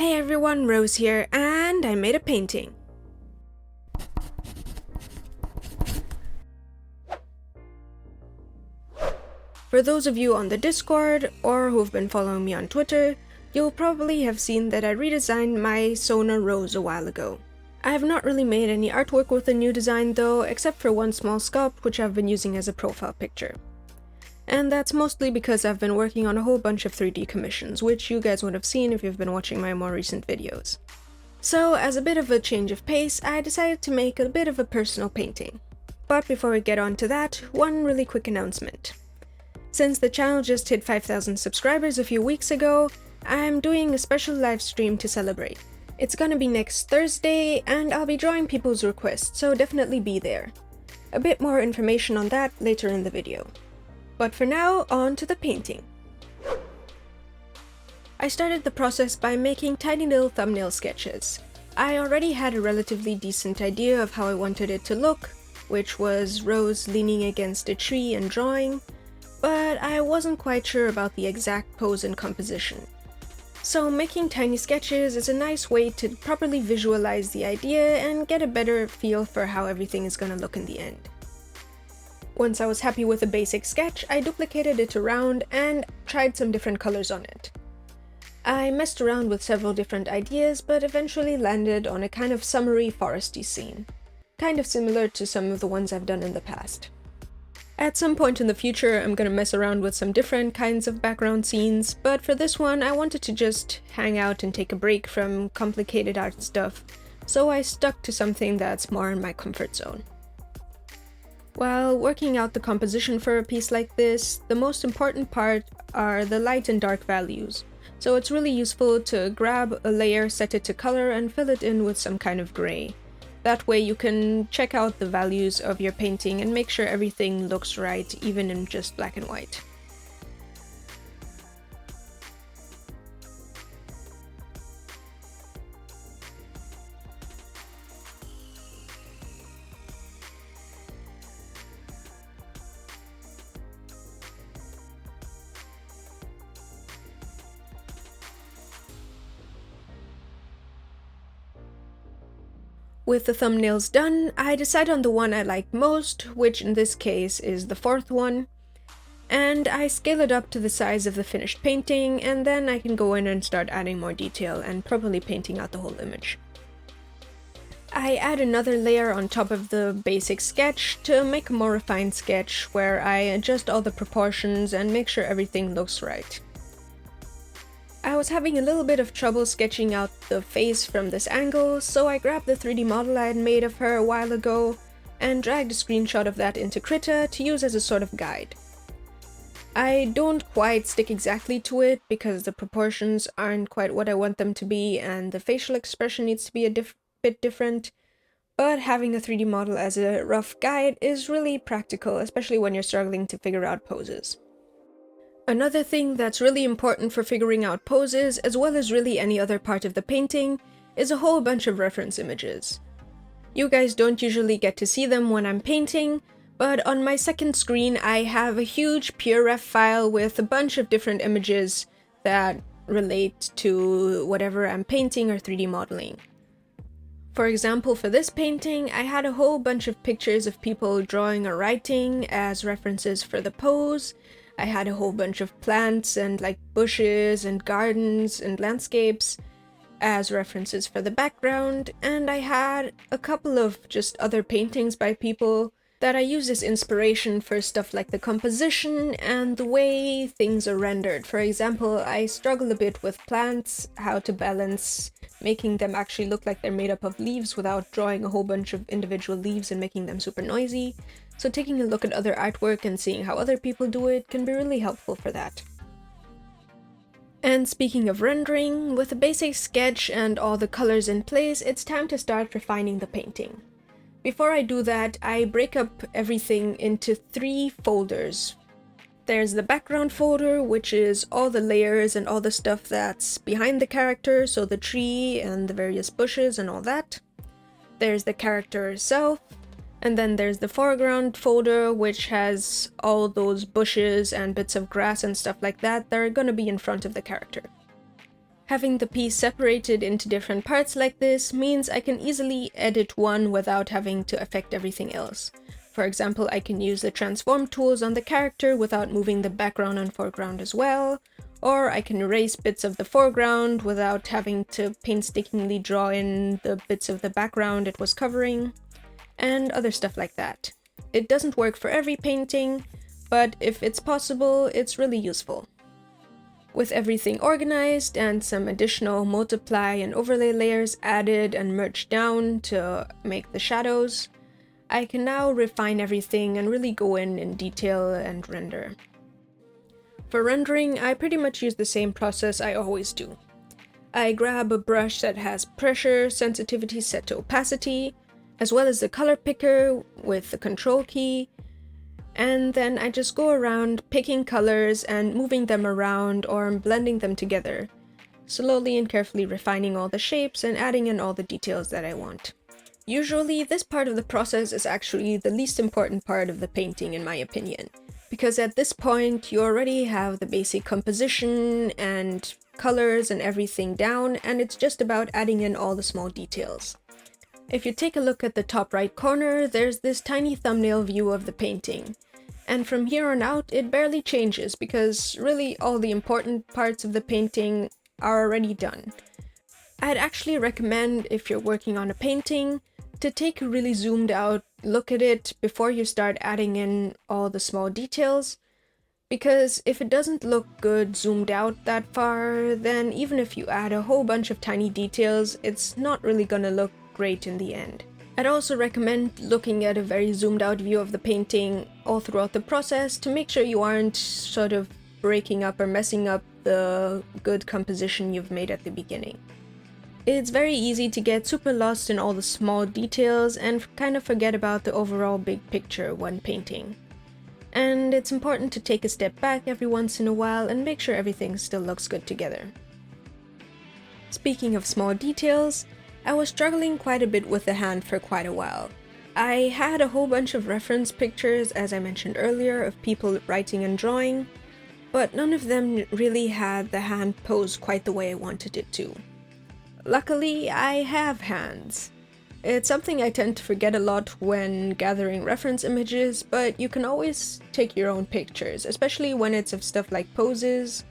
Hey everyone, Rose here, and I made a painting. For those of you on the Discord, or who've been following me on Twitter, you'll probably have seen that I redesigned my Sona rose a while ago. I have not really made any artwork with the new design though, except for one small sculpt which I've been using as a profile picture. And that's mostly because I've been working on a whole bunch of 3D commissions, which you guys would have seen if you've been watching my more recent videos. So, as a bit of a change of pace, I decided to make a bit of a personal painting. But before we get on to that, one really quick announcement. Since the channel just hit 5,000 subscribers a few weeks ago, I'm doing a special live stream to celebrate. It's gonna be next Thursday, and I'll be drawing people's requests, so definitely be there. A bit more information on that later in the video. But for now, on to the painting. I started the process by making tiny little thumbnail sketches. I already had a relatively decent idea of how I wanted it to look, which was Rose leaning against a tree and drawing, but I wasn't quite sure about the exact pose and composition. So making tiny sketches is a nice way to properly visualize the idea and get a better feel for how everything is gonna look in the end. Once I was happy with the basic sketch, I duplicated it around and tried some different colors on it. I messed around with several different ideas, but eventually landed on a kind of summery foresty scene, kind of similar to some of the ones I've done in the past. At some point in the future, I'm gonna mess around with some different kinds of background scenes, but for this one, I wanted to just hang out and take a break from complicated art stuff, so I stuck to something that's more in my comfort zone. While working out the composition for a piece like this, the most important part are the light and dark values, so it's really useful to grab a layer, set it to color, and fill it in with some kind of gray. That way you can check out the values of your painting and make sure everything looks right, even in just black and white. With the thumbnails done, I decided on the one I liked most, which in this case is the fourth one, and I scale it up to the size of the finished painting, and then I can go in and start adding more detail and properly painting out the whole image. I add another layer on top of the basic sketch to make a more refined sketch where I adjust all the proportions and make sure everything looks right. I was having a little bit of trouble sketching out the face from this angle, so I grabbed the 3D model I had made of her a while ago and dragged a screenshot of that into Krita to use as a sort of guide. I don't quite stick exactly to it because the proportions aren't quite what I want them to be and the facial expression needs to be a bit different, but having a 3D model as a rough guide is really practical, especially when you're struggling to figure out poses. Another thing that's really important for figuring out poses, as well as really any other part of the painting, is a whole bunch of reference images. You guys don't usually get to see them when I'm painting, but on my second screen I have a huge PureRef file with a bunch of different images that relate to whatever I'm painting or 3D modeling. For example, for this painting, I had a whole bunch of pictures of people drawing or writing as references for the pose. I had a whole bunch of plants and like bushes and gardens and landscapes as references for the background, and I had a couple of just other paintings by people that I use as inspiration for stuff like the composition and the way things are rendered. For example, I struggle a bit with plants, how to balance making them actually look like they're made up of leaves without drawing a whole bunch of individual leaves and making them super noisy. So taking a look at other artwork and seeing how other people do it can be really helpful for that. And speaking of rendering, with a basic sketch and all the colors in place, it's time to start refining the painting. Before I do that, I break up everything into 3 folders. There's the background folder, which is all the layers and all the stuff that's behind the character, so the tree and the various bushes and all that. There's the character herself, and then there's the foreground folder, which has all those bushes and bits of grass and stuff like that that are gonna be in front of the character. Having the piece separated into different parts like this means I can easily edit one without having to affect everything else. For example, I can use the transform tools on the character without moving the background and foreground as well, or I can erase bits of the foreground without having to painstakingly draw in the bits of the background it was covering, and other stuff like that. It doesn't work for every painting, but if it's possible, it's really useful. With everything organized and some additional multiply and overlay layers added and merged down to make the shadows, I can now refine everything and really go in detail and render. For rendering, I pretty much use the same process I always do. I grab a brush that has pressure sensitivity set to opacity, as well as the color picker with the control key, and then I just go around picking colors and moving them around or blending them together, slowly and carefully refining all the shapes and adding in all the details that I want. Usually, this part of the process is actually the least important part of the painting in my opinion, because at this point you already have the basic composition and colors and everything down, and it's just about adding in all the small details. If you take a look at the top right corner, there's this tiny thumbnail view of the painting. And from here on out, it barely changes because really all the important parts of the painting are already done. I'd actually recommend, if you're working on a painting, to take a really zoomed out look at it before you start adding in all the small details. Because if it doesn't look good zoomed out that far, then even if you add a whole bunch of tiny details, it's not really gonna look great in the end. I'd also recommend looking at a very zoomed out view of the painting all throughout the process to make sure you aren't sort of breaking up or messing up the good composition you've made at the beginning. It's very easy to get super lost in all the small details and kind of forget about the overall big picture when painting. And it's important to take a step back every once in a while and make sure everything still looks good together. Speaking of small details, I was struggling quite a bit with the hand for quite a while. I had a whole bunch of reference pictures, as I mentioned earlier, of people writing and drawing, but none of them really had the hand pose quite the way I wanted it to. Luckily, I have hands. It's something I tend to forget a lot when gathering reference images, but you can always take your own pictures, especially when it's of stuff like poses.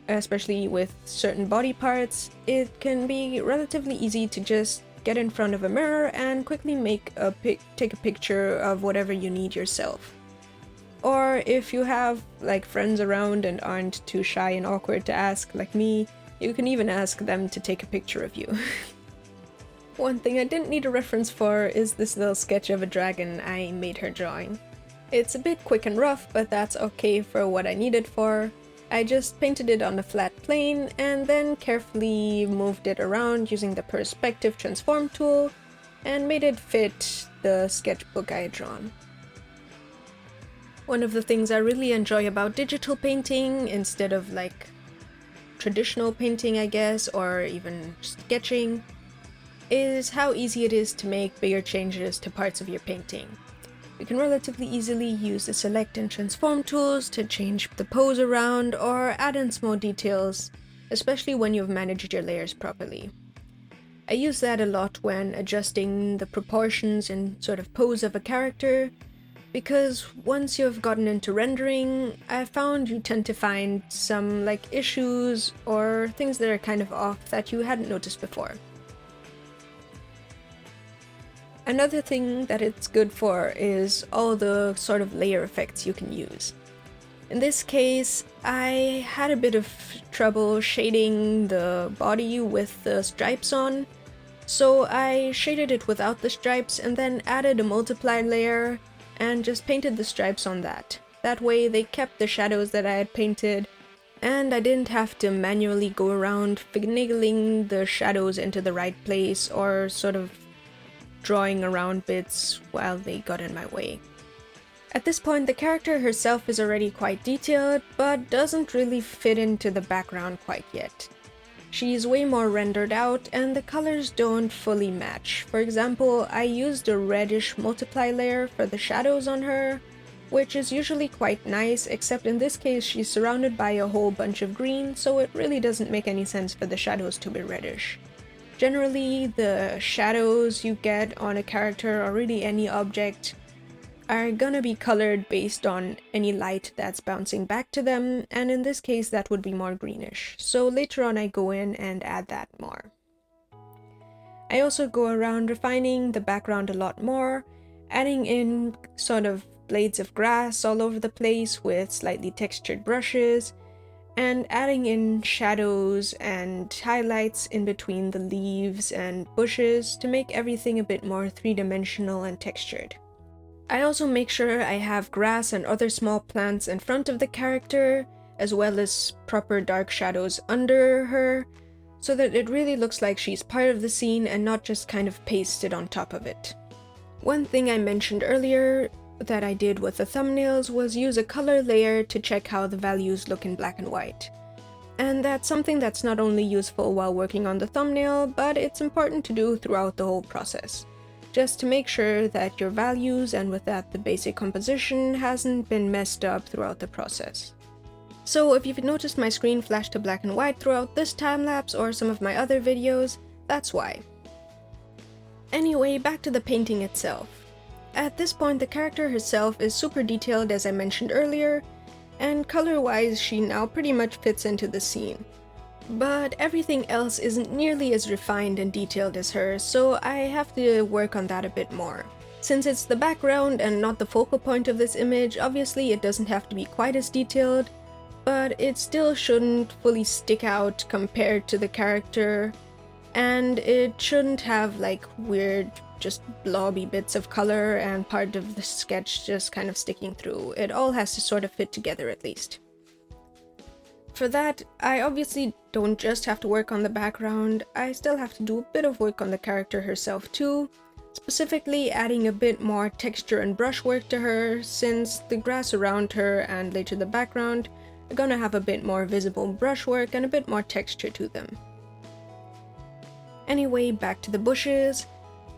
Especially with certain body parts, it can be relatively easy to just get in front of a mirror and quickly take a picture of whatever you need yourself. Or if you have like friends around and aren't too shy and awkward to ask like me, you can even ask them to take a picture of you. One thing I didn't need a reference for is this little sketch of a dragon I made her drawing. It's a bit quick and rough, but that's okay for what I need it for. I just painted it on a flat plane and then carefully moved it around using the perspective transform tool and made it fit the sketchbook I had drawn. One of the things I really enjoy about digital painting, instead of like traditional painting I guess, or even sketching, is how easy it is to make bigger changes to parts of your painting. You can relatively easily use the select and transform tools to change the pose around or add in small details, especially when you've managed your layers properly. I use that a lot when adjusting the proportions and sort of pose of a character, because once you've gotten into rendering, I found you tend to find some like issues or things that are kind of off that you hadn't noticed before. Another thing that it's good for is all the sort of layer effects you can use. In this case, I had a bit of trouble shading the body with the stripes on, so I shaded it without the stripes and then added a multiply layer and just painted the stripes on that. That way they kept the shadows that I had painted, and I didn't have to manually go around finagling the shadows into the right place or sort of drawing around bits while they got in my way. At this point, the character herself is already quite detailed, but doesn't really fit into the background quite yet. She's way more rendered out, and the colors don't fully match. For example, I used a reddish multiply layer for the shadows on her, which is usually quite nice, except in this case she's surrounded by a whole bunch of green, so it really doesn't make any sense for the shadows to be reddish. Generally, the shadows you get on a character or really any object are gonna be colored based on any light that's bouncing back to them, and in this case that would be more greenish. So later on I go in and add that more. I also go around refining the background a lot more, adding in sort of blades of grass all over the place with slightly textured brushes, and adding in shadows and highlights in between the leaves and bushes to make everything a bit more three-dimensional and textured. I also make sure I have grass and other small plants in front of the character, as well as proper dark shadows under her, so that it really looks like she's part of the scene and not just kind of pasted on top of it. One thing I mentioned earlier that I did with the thumbnails was use a color layer to check how the values look in black and white. And that's something that's not only useful while working on the thumbnail, but it's important to do throughout the whole process, just to make sure that your values and with that the basic composition hasn't been messed up throughout the process. So if you've noticed my screen flash to black and white throughout this time-lapse or some of my other videos, that's why. Anyway, back to the painting itself. At this point the character herself is super detailed as I mentioned earlier, and color-wise she now pretty much fits into the scene. But everything else isn't nearly as refined and detailed as her, so I have to work on that a bit more. Since it's the background and not the focal point of this image, obviously it doesn't have to be quite as detailed, but it still shouldn't fully stick out compared to the character, and it shouldn't have like weird just blobby bits of color and part of the sketch just kind of sticking through. It all has to sort of fit together at least. For that, I obviously don't just have to work on the background, I still have to do a bit of work on the character herself too, specifically adding a bit more texture and brushwork to her, since the grass around her and later the background are gonna have a bit more visible brushwork and a bit more texture to them. Anyway, back to the bushes.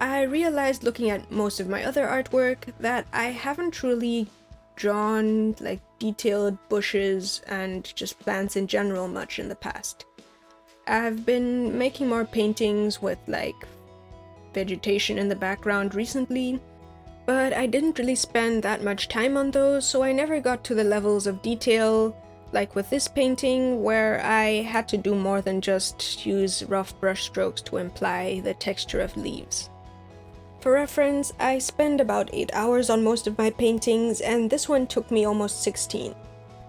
I realized looking at most of my other artwork that I haven't truly drawn like detailed bushes and just plants in general much in the past. I've been making more paintings with like vegetation in the background recently, but I didn't really spend that much time on those, so I never got to the levels of detail like with this painting, where I had to do more than just use rough brush strokes to imply the texture of leaves. For reference, I spend about 8 hours on most of my paintings, and this one took me almost 16.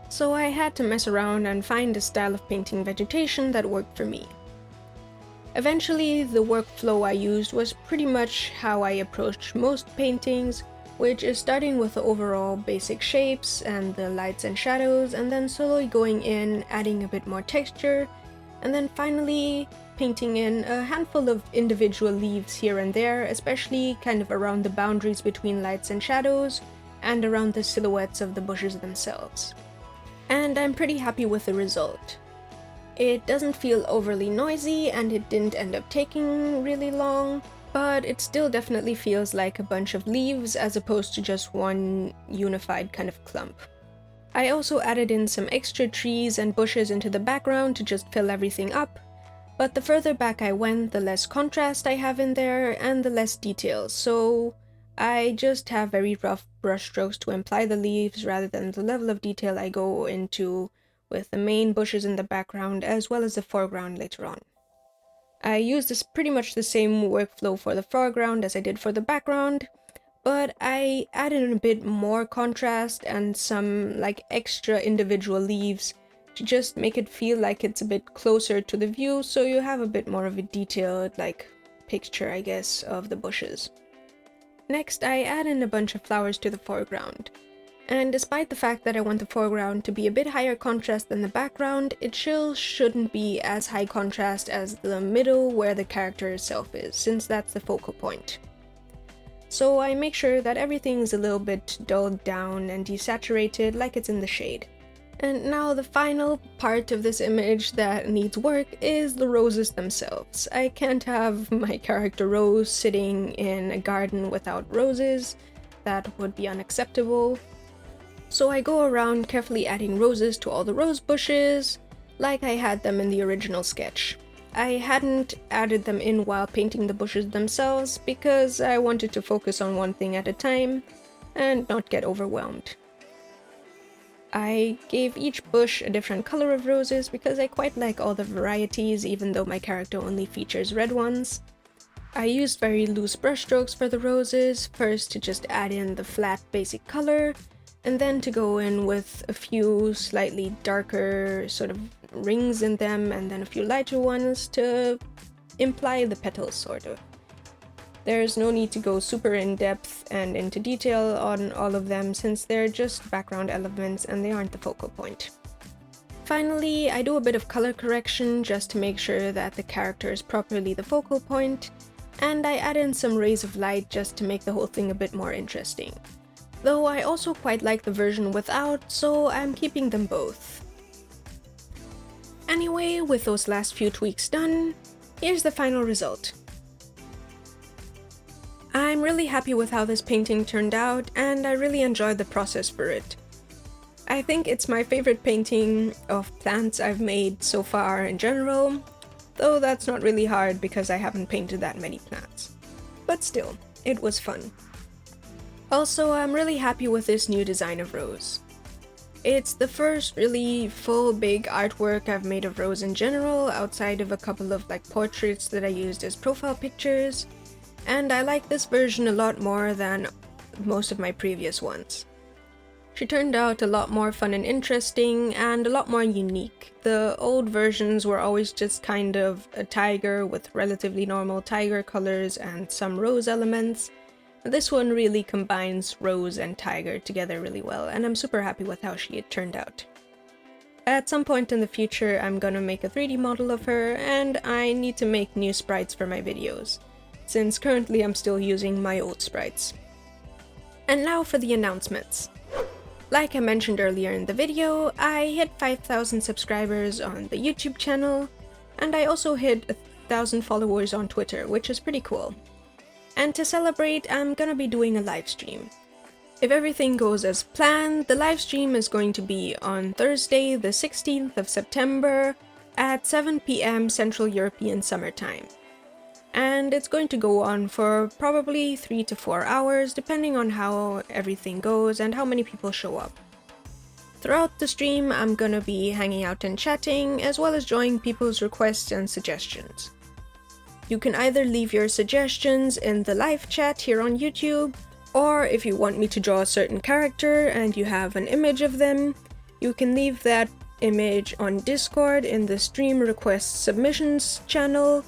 So I had to mess around and find a style of painting vegetation that worked for me. Eventually, the workflow I used was pretty much how I approached most paintings, which is starting with the overall basic shapes and the lights and shadows, and then slowly going in, adding a bit more texture, and then finally painting in a handful of individual leaves here and there, especially kind of around the boundaries between lights and shadows, and around the silhouettes of the bushes themselves. And I'm pretty happy with the result. It doesn't feel overly noisy, and it didn't end up taking really long, but it still definitely feels like a bunch of leaves as opposed to just one unified kind of clump. I also added in some extra trees and bushes into the background to just fill everything up, but the further back I went, the less contrast I have in there and the less detail, so I just have very rough brush strokes to imply the leaves rather than the level of detail I go into with the main bushes in the background as well as the foreground later on. I used this pretty much the same workflow for the foreground as I did for the background, but I added in a bit more contrast and some like extra individual leaves to just make it feel like it's a bit closer to the view, so you have a bit more of a detailed like picture, I guess, of the bushes. Next, I add in a bunch of flowers to the foreground. And despite the fact that I want the foreground to be a bit higher contrast than the background, it still shouldn't be as high contrast as the middle where the character itself is, since that's the focal point. So I make sure that everything's a little bit dulled down and desaturated like it's in the shade. And now the final part of this image that needs work is the roses themselves. I can't have my character Rose sitting in a garden without roses. That would be unacceptable. So I go around carefully adding roses to all the rose bushes, like I had them in the original sketch. I hadn't added them in while painting the bushes themselves because I wanted to focus on one thing at a time and not get overwhelmed. I gave each bush a different color of roses because I quite like all the varieties, even though my character only features red ones. I used very loose brushstrokes for the roses, first to just add in the flat basic color, and then to go in with a few slightly darker sort of rings in them, and then a few lighter ones to imply the petals, sort of. There's no need to go super in-depth and into detail on all of them since they're just background elements and they aren't the focal point. Finally, I do a bit of color correction just to make sure that the character is properly the focal point, and I add in some rays of light just to make the whole thing a bit more interesting. Though I also quite like the version without, so I'm keeping them both. Anyway, with those last few tweaks done, here's the final result. I'm really happy with how this painting turned out, and I really enjoyed the process for it. I think it's my favorite painting of plants I've made so far in general, though that's not really hard because I haven't painted that many plants. But still, it was fun. Also, I'm really happy with this new design of Rose. It's the first really full big artwork I've made of Rose in general, outside of a couple of portraits that I used as profile pictures, and I like this version a lot more than most of my previous ones. She turned out a lot more fun and interesting, and a lot more unique. The old versions were always just kind of a tiger with relatively normal tiger colors and some rose elements. This one really combines rose and tiger together really well, and I'm super happy with how she had turned out. At some point in the future, I'm gonna make a 3D model of her, and I need to make new sprites for my videos, since currently I'm still using my old sprites. And now for the announcements. Like I mentioned earlier in the video, I hit 5,000 subscribers on the YouTube channel, and I also hit 1,000 followers on Twitter, which is pretty cool. And to celebrate, I'm gonna be doing a live stream. If everything goes as planned, the live stream is going to be on Thursday, the 16th of September at 7 PM Central European Summer Time. And it's going to go on for probably 3 to 4 hours, depending on how everything goes and how many people show up. Throughout the stream, I'm gonna be hanging out and chatting, as well as joining people's requests and suggestions. You can either leave your suggestions in the live chat here on YouTube, or if you want me to draw a certain character and you have an image of them, you can leave that image on Discord in the stream request submissions channel,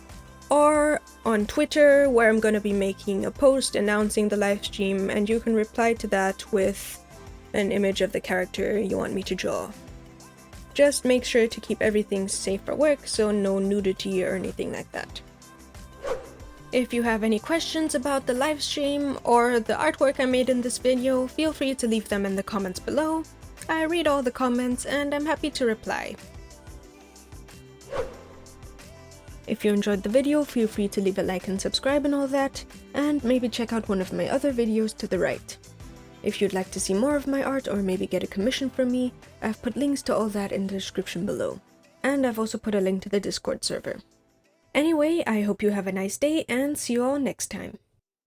or on Twitter, where I'm gonna be making a post announcing the live stream, and you can reply to that with an image of the character you want me to draw. Just make sure to keep everything safe for work, so no nudity or anything like that. If you have any questions about the live stream or the artwork I made in this video, feel free to leave them in the comments below. I read all the comments and I'm happy to reply. If you enjoyed the video, feel free to leave a like and subscribe and all that, and maybe check out one of my other videos to the right. If you'd like to see more of my art or maybe get a commission from me, I've put links to all that in the description below. And I've also put a link to the Discord server. Anyway, I hope you have a nice day and see you all next time.